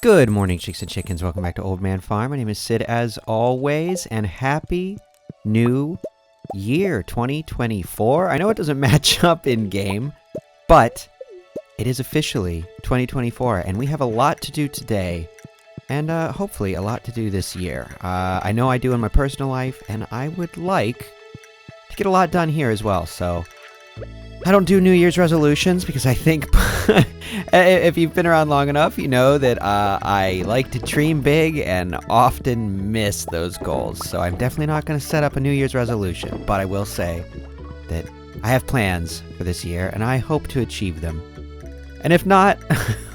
Good morning, chicks and chickens. Welcome back to Old Man Farm. My name is Sid, as always, and happy new year 2024. I know it doesn't match up in game, but it is officially 2024, and we have a lot to do today, and hopefully a lot to do this year. I know I do in my personal life, and I would like to get a lot done here as well, so I don't do New Year's resolutions because I think if you've been around long enough, you know that I like to dream big and often miss those goals. So I'm definitely not going to set up a New Year's resolution, but I will say that I have plans for this year and I hope to achieve them. And if not,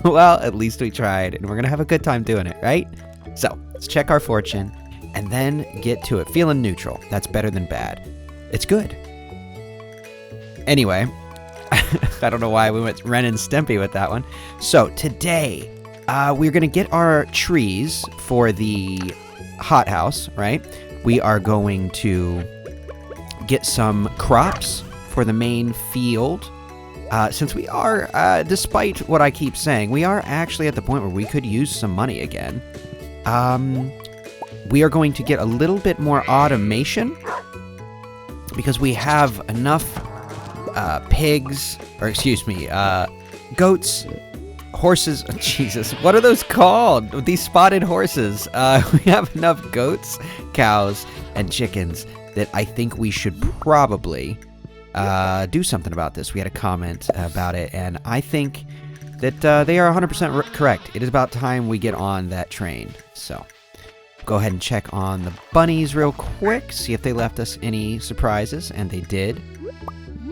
well, at least we tried and we're going to have a good time doing it, right? So let's check our fortune and then get to it. Feeling neutral. That's better than bad. It's good. Anyway, I don't know why we went Ren and Stimpy with that one. So today, we're going to get our trees for the hothouse, right? We are going to get some crops for the main field. Since we are, despite what I keep saying, we are actually at the point where we could use some money again. We are going to get a little bit more automation because we have enough pigs, or excuse me, goats, horses, Jesus, what are those called? These spotted horses. We have enough goats, cows, and chickens that I think we should probably do something about this. We had a comment about it, and I think that they are 100% correct. It is about time we get on that train. So go ahead and check on the bunnies real quick, see if they left us any surprises, and they did.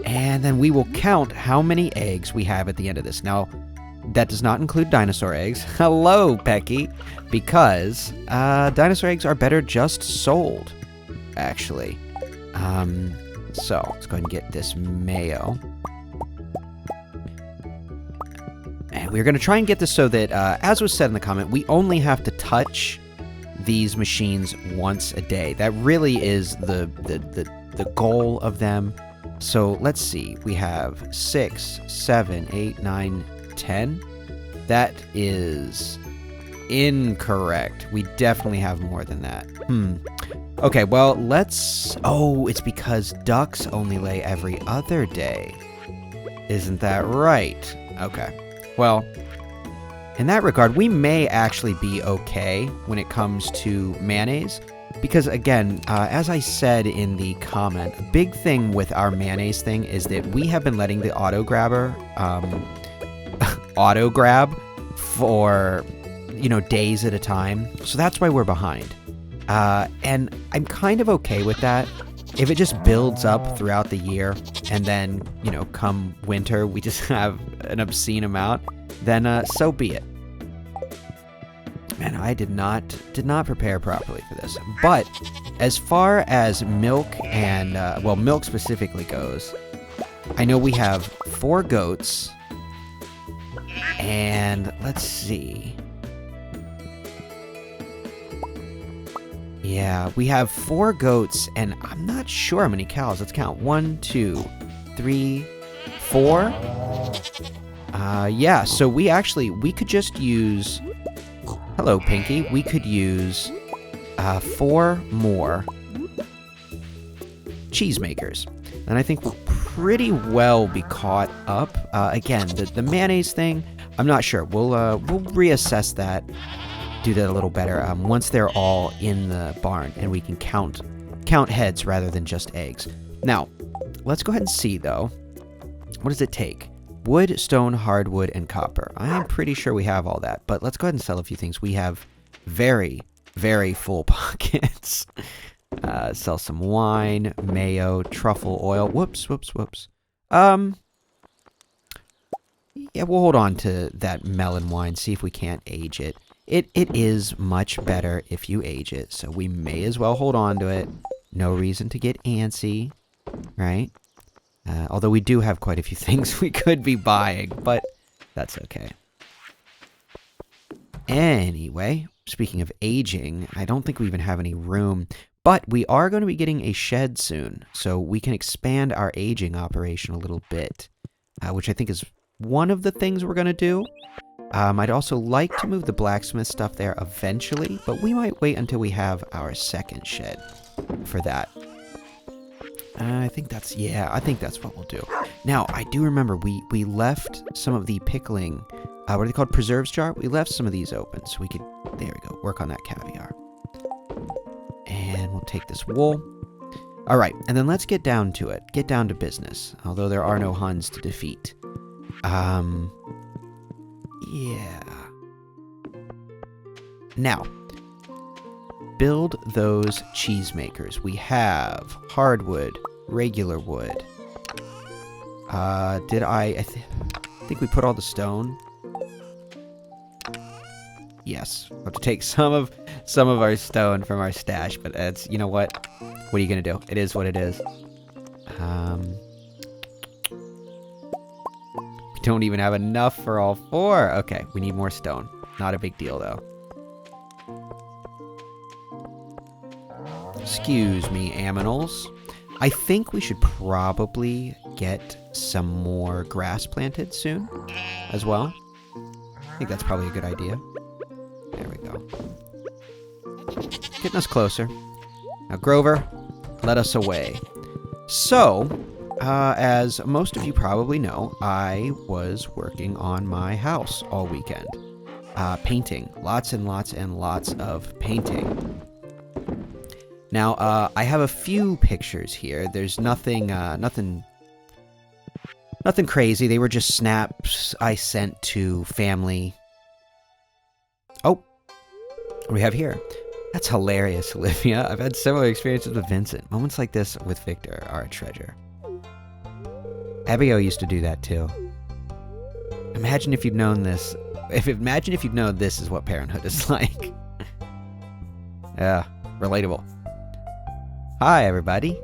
And then we will count how many eggs we have at the end of this. Now, that does not include dinosaur eggs. Hello, Pecky. Because dinosaur eggs are better just sold, actually. So, let's go ahead and get this mayo. And we're going to try and get this so that, as was said in the comment, we only have to touch these machines once a day. That really is the goal of them. So let's see, we have 6, 7, 8, 9, 10. That is incorrect. We definitely have more than that. Okay, well, let's... Oh, it's because ducks only lay every other day. Isn't that right? Okay. Well, in that regard, we may actually be okay when it comes to mayonnaise. Because, again, as I said in the comment, a big thing with our mayonnaise thing is that we have been letting the auto-grabber auto-grab for, days at a time. So that's why we're behind. And I'm kind of okay with that. If it just builds up throughout the year and then, come winter, we just have an obscene amount, then so be it. Man, I did not prepare properly for this. But as far as milk and, milk specifically goes, I know we have 4 goats. And let's see. Yeah, we have 4 goats, and I'm not sure how many cows. Let's count. 1, 2, 3, 4. Yeah, so we could just use... Hello, Pinky. We could use 4 more cheesemakers. And I think we'll pretty well be caught up. Again, the mayonnaise thing, I'm not sure. We'll reassess that, do that a little better once they're all in the barn and we can count heads rather than just eggs. Now, let's go ahead and see, though. What does it take? Wood, stone, hardwood, and copper. I'm pretty sure we have all that, but let's go ahead and sell a few things. We have very, very full pockets. Sell some wine, mayo, truffle oil. Whoops. Yeah, we'll hold on to that melon wine, see if we can't age it. It is much better if you age it, so we may as well hold on to it. No reason to get antsy, right? Although we do have quite a few things we could be buying, but that's okay. Anyway, speaking of aging, I don't think we even have any room, but we are going to be getting a shed soon, so we can expand our aging operation a little bit, which I think is one of the things we're going to do. I'd also like to move the blacksmith stuff there eventually, but we might wait until we have our second shed for that. I think that's what we'll do. Now, I do remember we left some of the pickling, what are they called, preserves jar? We left some of these open, so we could, there we go, work on that caviar. And we'll take this wool. All right, and then let's get down to it. Get down to business, although there are no Huns to defeat. Yeah. Now, build those cheesemakers. We have hardwood, regular wood. I think we put all the stone. Yes, we'll have to take some of our stone from our stash, but it's, you know what? What are you gonna do? It is what it is. We don't even have enough for all 4. Okay, we need more stone. Not a big deal, though. Excuse me, aminals. I think we should probably get some more grass planted soon as well. I think that's probably a good idea. There we go. Getting us closer. Now, Grover, let us away. So, as most of you probably know, I was working on my house all weekend. Painting. Lots and lots and lots of painting. Now, I have a few pictures here. There's nothing crazy. They were just snaps I sent to family. Oh, what do we have here? That's hilarious, Olivia. I've had similar experiences with Vincent. Moments like this with Victor are a treasure. Abigail used to do that too. Imagine if you'd known this. Imagine if you'd known this is what parenthood is like. Yeah, relatable. Hi, everybody.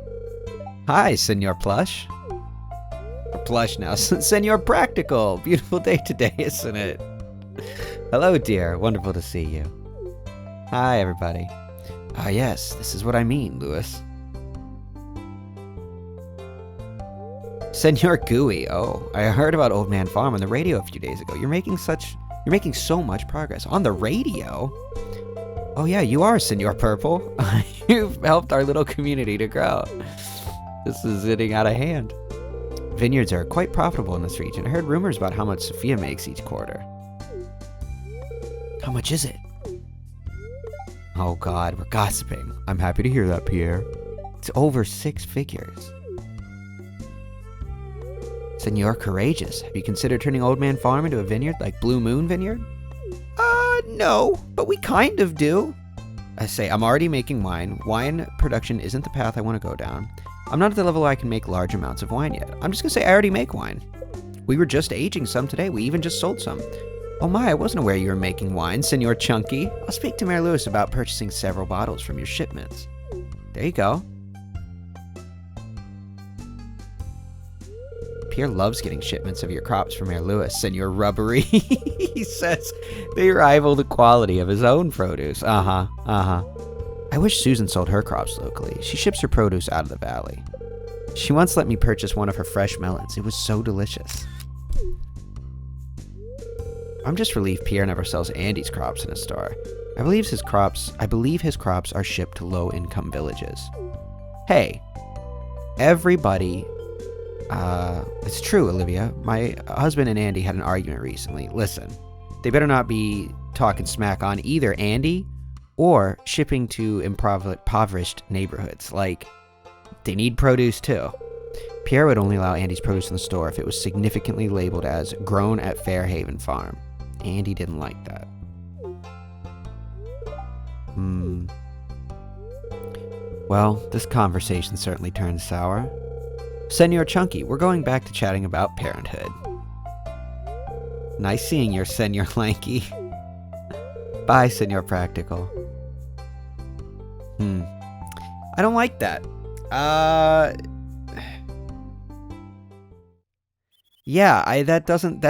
Hi, Senor Plush. Or Plush now. Senor Practical. Beautiful day today, isn't it? Hello, dear. Wonderful to see you. Hi, everybody. Ah, yes, this is what I mean, Lewis. Senor Gooey. Oh, I heard about Old Man Farm on the radio a few days ago. You're making so much progress. On the radio? Oh yeah, you are, Senor Purple. You've helped our little community to grow. This is getting out of hand. Vineyards are quite profitable in this region. I heard rumors about how much Sophia makes each quarter. How much is it? Oh god, we're gossiping. I'm happy to hear that, Pierre. It's over 6 figures. Senor Courageous, have you considered turning Old Man Farm into a vineyard like Blue Moon Vineyard? No, but we kind of do. I say, I'm already making wine. Wine production isn't the path I want to go down. I'm not at the level where I can make large amounts of wine yet. I'm just gonna say I already make wine. We were just aging some today. We even just sold some. Oh my, I wasn't aware you were making wine, Senor Chunky. I'll speak to Mayor Lewis about purchasing several bottles from your shipments. There you go. Pierre loves getting shipments of your crops from Mayor Lewis, Senor Rubbery. He says they rival the quality of his own produce. I wish Susan sold her crops locally. She ships her produce out of the valley. She once let me purchase one of her fresh melons. It was so delicious. I'm just relieved Pierre never sells Andy's crops in his store. I believe his crops are shipped to low-income villages. Hey, everybody. It's true, Olivia. My husband and Andy had an argument recently. Listen, they better not be talking smack on either Andy or shipping to impoverished neighborhoods. Like, they need produce too. Pierre would only allow Andy's produce in the store if it was significantly labeled as grown at Fairhaven Farm. Andy didn't like that. Well, this conversation certainly turned sour. Senor Chunky, we're going back to chatting about parenthood. Nice seeing you, Senor Lanky. Bye, Senor Practical. I don't like that. Yeah, that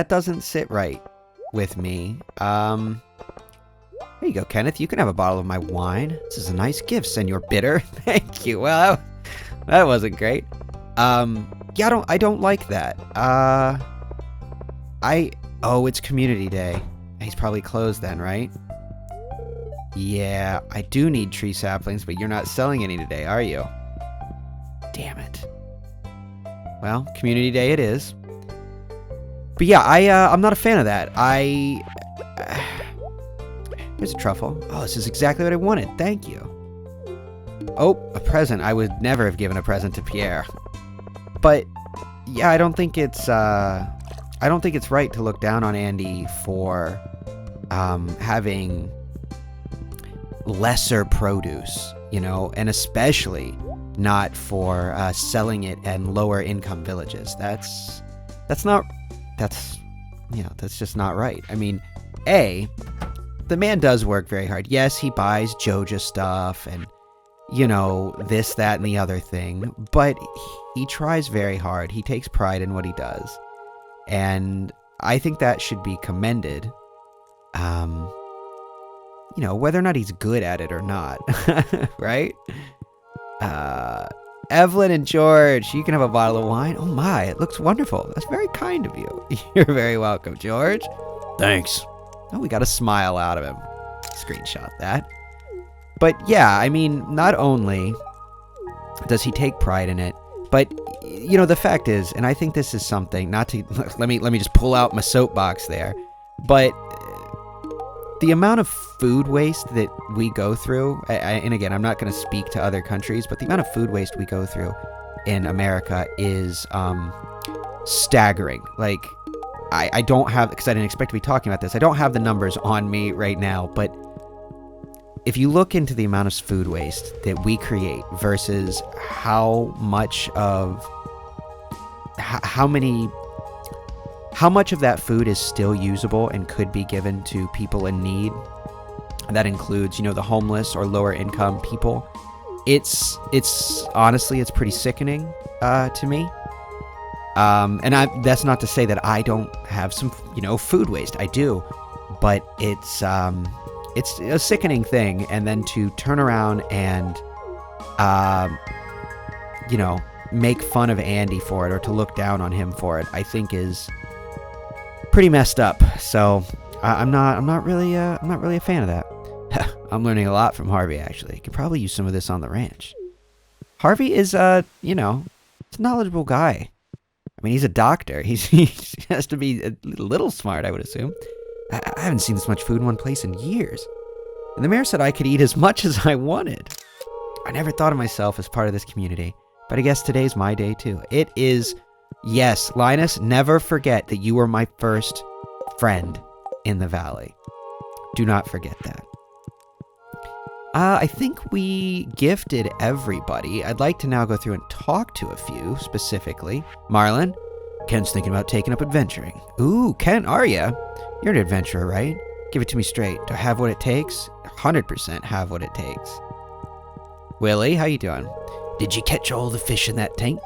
doesn't sit right with me. There you go, Kenneth. You can have a bottle of my wine. This is a nice gift, Senor Bitter. Thank you. Well, that wasn't great. Yeah, I don't like that. Oh, it's Community Day. He's probably closed then, right? Yeah, I do need tree saplings, but you're not selling any today, are you? Damn it. Well, community day it is. But yeah, I'm not a fan of that. Here's a truffle. Oh, this is exactly what I wanted. Thank you. Oh, a present. I would never have given a present to Pierre. But yeah, I don't think it's right to look down on Andy for having lesser produce, you know, and especially not for selling it in lower income villages. That's just not right. I mean, the man does work very hard. Yes, he buys Joja stuff and, you know, this, that, and the other thing, but he tries very hard. He takes pride in what he does. And I think that should be commended. You know, whether or not he's good at it or not, right? Evelyn and George, you can have a bottle of wine. Oh my, it looks wonderful. That's very kind of you. You're very welcome, George. Thanks. Oh, we got a smile out of him. Screenshot that. But yeah, I mean, not only does he take pride in it, but, you know, the fact is, and I think this is something, not to, let me just pull out my soapbox there, but the amount of food waste that we go through, and again, I'm not going to speak to other countries, but the amount of food waste we go through in America is staggering. Like, I don't have, because I didn't expect to be talking about this, I don't have the numbers on me right now, but if you look into the amount of food waste that we create versus how much of that food is still usable and could be given to people in need, that includes, you know, the homeless or lower income people, it's honestly, it's pretty sickening to me. And that's not to say that I don't have some, you know, food waste. I do, but it's a sickening thing. And then to turn around and, you know, make fun of Andy for it or to look down on him for it, I think is pretty messed up. So I'm not really a fan of that. I'm learning a lot from Harvey, actually. Could probably use some of this on the ranch. Harvey is, you know, he's a knowledgeable guy. I mean, he's a doctor. He has to be a little smart, I would assume. I haven't seen this much food in one place in years. And the mayor said I could eat as much as I wanted. I never thought of myself as part of this community, but I guess today's my day too. It is, yes, Linus, never forget that you were my first friend in the valley. Do not forget that. I think we gifted everybody. I'd like to now go through and talk to a few specifically. Marlon, Ken's thinking about taking up adventuring. Ooh, Ken, are ya? You're an adventurer, right? Give it to me straight. Do I have what it takes? 100% have what it takes. Willie, how you doing? Did you catch all the fish in that tank?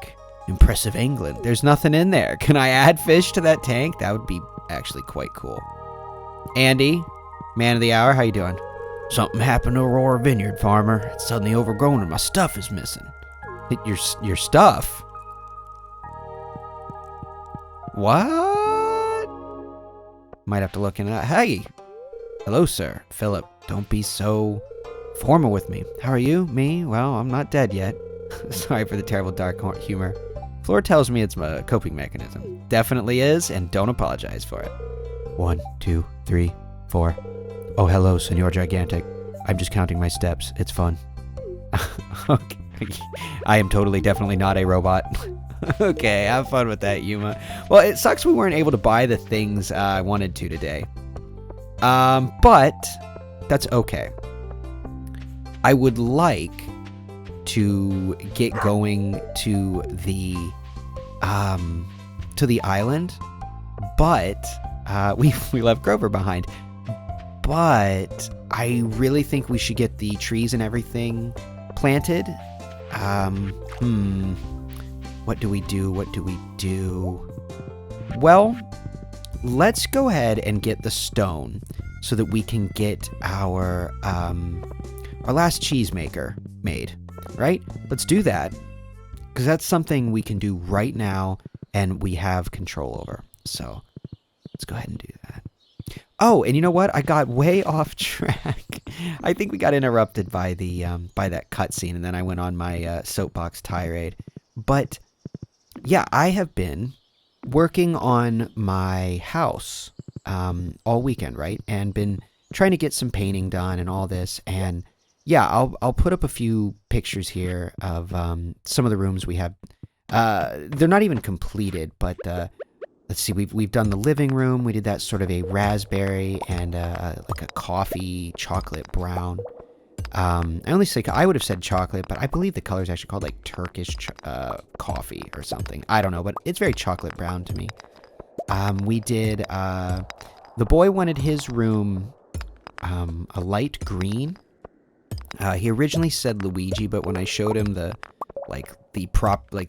Impressive angling. There's nothing in there. Can I add fish to that tank? That would be actually quite cool. Andy, man of the hour, how you doing? Something happened to Aurora Vineyard, farmer. It's suddenly overgrown and my stuff is missing. Your stuff? What? Might have to look into that. Hey! Hello, sir. Philip, don't be so formal with me. How are you? Me? Well, I'm not dead yet. Sorry for the terrible dark humor. Floor tells me it's a coping mechanism. Definitely is, and don't apologize for it. 1, 2, 3, 4. Oh, hello, Senor Gigantic. I'm just counting my steps. It's fun. Okay. I am definitely not a robot. Okay, have fun with that, Yuma. Well, it sucks we weren't able to buy the things I wanted to today. But that's okay. I would like to get going to the island, but we left Grover behind. But I really think we should get the trees and everything planted. What do we do? Well, let's go ahead and get the stone so that we can get our last cheese maker made, right? Let's do that, because that's something we can do right now and we have control over. So let's go ahead and do that. Oh, and you know what? I got way off track. I think we got interrupted by the by that cutscene, and then I went on my soapbox tirade. But yeah, I have been working on my house all weekend, right? And been trying to get some painting done and all this. And yeah, I'll put up a few pictures here of some of the rooms we have. They're not even completed, but let's see. We've done the living room. We did that sort of a raspberry and like a coffee chocolate brown. I would have said chocolate, but I believe the color is actually called like Turkish coffee or something. I don't know, but it's very chocolate brown to me. We did, the boy wanted his room a light green. He originally said Luigi, but when I showed him the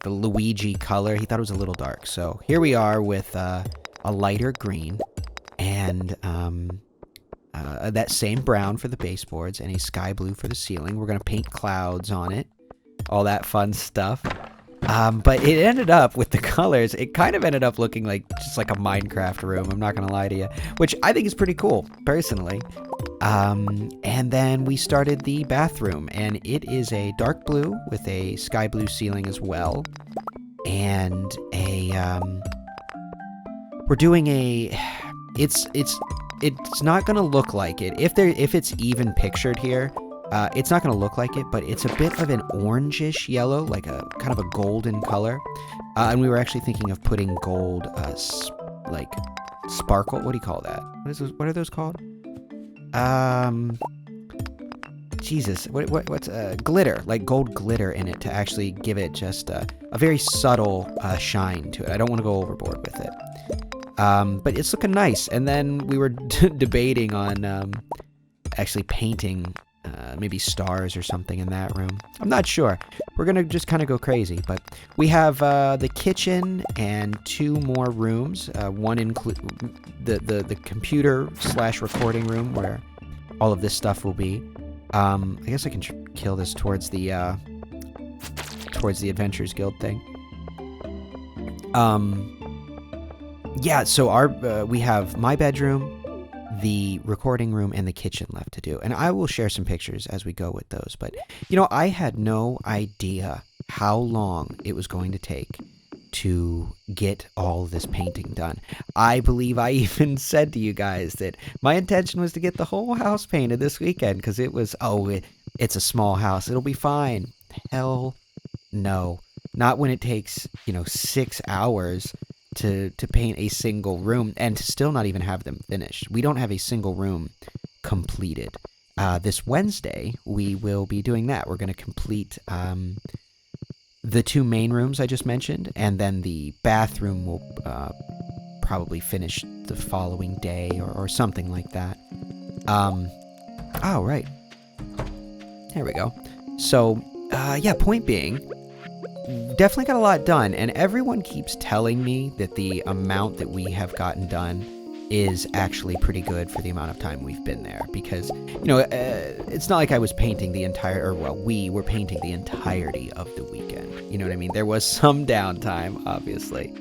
Luigi color, he thought it was a little dark. So here we are with a lighter green and that same brown for the baseboards and a sky blue for the ceiling. We're going to paint clouds on it. All that fun stuff. But it ended up with the colors. It kind of ended up looking like just like a Minecraft room. I'm not going to lie to you, which I think is pretty cool personally. And then we started the bathroom, and it is a dark blue with a sky blue ceiling as well. And we're doing it's not going to look like it. If it's even pictured here, it's not going to look like it, but it's a bit of an orangish yellow, like a kind of a golden color. And we were actually thinking of putting gold, like sparkle. What do you call that? What are those called? Jesus, what's glitter, like gold glitter in it to actually give it just a very subtle shine to it. I don't want to go overboard with it. But it's looking nice. And then we were debating on actually painting maybe stars or something in that room. I'm not sure. We're going to just kind of go crazy. But we have the kitchen and 2 more rooms. One include the computer / recording room where all of this stuff will be. I guess I can kill this towards the Adventures Guild thing. Yeah, so we have my bedroom, the recording room, and the kitchen left to do. And I will share some pictures as we go with those. But, you know, I had no idea how long it was going to take to get all of this painting done. I believe I even said to you guys that my intention was to get the whole house painted this weekend because it was, it's a small house. It'll be fine. Hell no. Not when it takes, 6 hours to paint a single room and to still not even have them finished. We don't have a single room completed. This Wednesday, we will be doing that. We're going to complete the 2 main rooms I just mentioned, and then the bathroom will probably finish the following day or something like that. Oh, right. There we go. So, yeah, point being, definitely got a lot done, and everyone keeps telling me that the amount that we have gotten done is actually pretty good for the amount of time we've been there, because, it's not like I was painting we were painting the entirety of the weekend. You know what I mean? There was some downtime, obviously.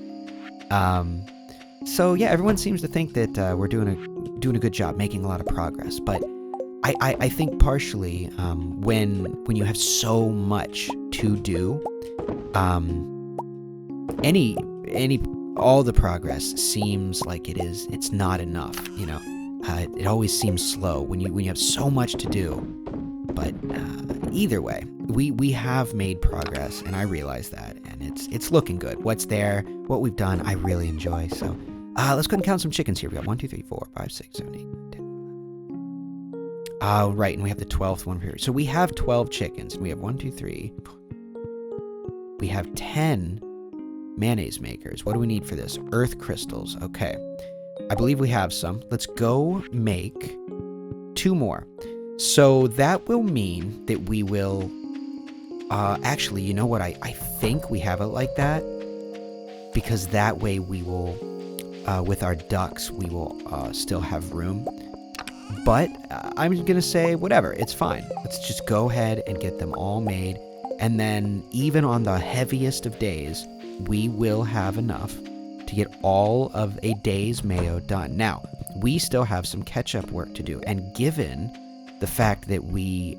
So yeah, everyone seems to think that we're doing a good job, making a lot of progress, but I think partially when you have so much to do, all the progress seems like it's not enough, it always seems slow when you have so much to do. But either way, we have made progress, and I realize that, and it's looking good. What's there, what we've done, I really enjoy. So let's go ahead and count some chickens here. We got 1, 2, 3, 4, 5, 6, 7, 8, 9, 10. Oh, right, and we have the 12th one here. So we have 12 chickens, and we have 1, 2, 3. We have 10 mayonnaise makers. What do we need for this? Earth crystals. Okay. I believe we have some. Let's go make 2 more. So that will mean that we will... actually, you know what? I think we have it like that. Because that way we will... with our ducks, we will still have room. But I'm going to say, whatever. It's fine. Let's just go ahead and get them all made. And then, even on the heaviest of days, we will have enough to get all of a day's mayo done. Now, we still have some catch-up work to do. And given the fact that we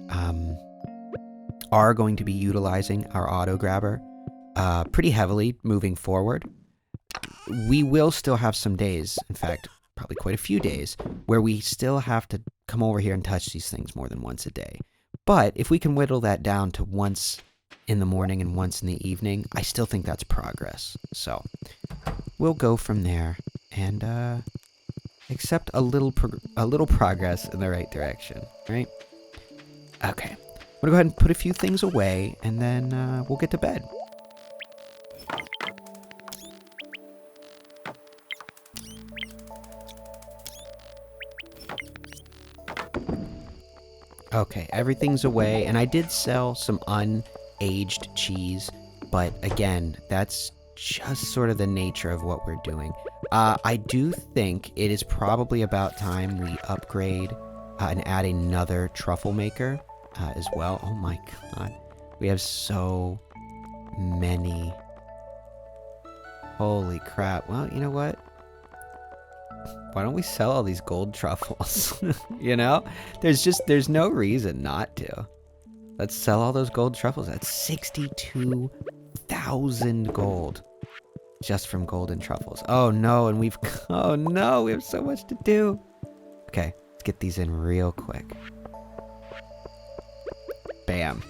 are going to be utilizing our auto grabber pretty heavily moving forward, we will still have some days, in fact, probably quite a few days, where we still have to come over here and touch these things more than once a day. But if we can whittle that down to once in the morning and once in the evening, I still think that's progress. So we'll go from there and accept a little progress in the right direction, right? Okay, I'm gonna go ahead and put a few things away, and then we'll get to bed. Okay, everything's away, and I did sell some unaged cheese, but again, that's just sort of the nature of what we're doing. I do think it is probably about time we upgrade and add another truffle maker as well. Oh my god, we have so many. Holy crap. Well, you know what? Why don't we sell all these gold truffles? You know? There's no reason not to. Let's sell all those gold truffles. That's 62,000 gold. Just from golden truffles. Oh no, and oh no, we have so much to do. Okay, let's get these in real quick. Bam.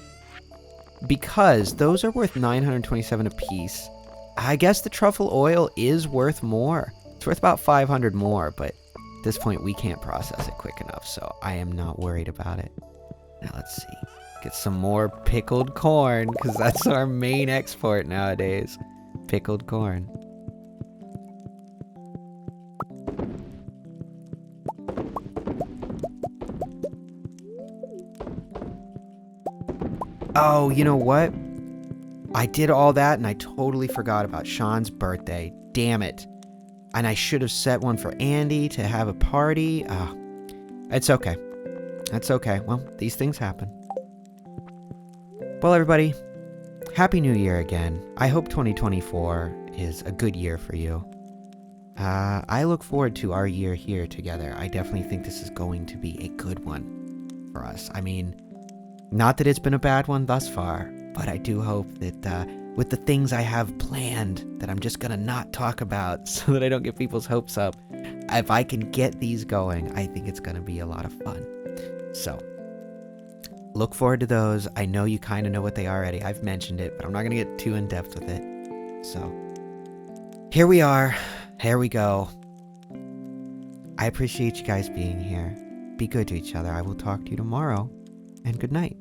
Because those are worth 927 apiece, I guess the truffle oil is worth more. It's worth about 500 more, but at this point we can't process it quick enough, so I am not worried about it. Now let's see. Get some more pickled corn, because that's our main export nowadays. Pickled corn. Oh, you know what? I did all that and I totally forgot about Sean's birthday. Damn it. And I should have set one for Andy to have a party. It's okay. That's okay. Well, these things happen. Well, everybody, Happy New Year again. I hope 2024 is a good year for you. I look forward to our year here together. I definitely think this is going to be a good one for us. I mean, not that it's been a bad one thus far, but I do hope that with the things I have planned that I'm just gonna not talk about so that I don't get people's hopes up, if I can get these going, I think it's gonna be a lot of fun. So, look forward to those. I know you kind of know what they are already. I've mentioned it, but I'm not gonna get too in depth with it. So, here we are. Here we go. I appreciate you guys being here. Be good to each other. I will talk to you tomorrow, and good night.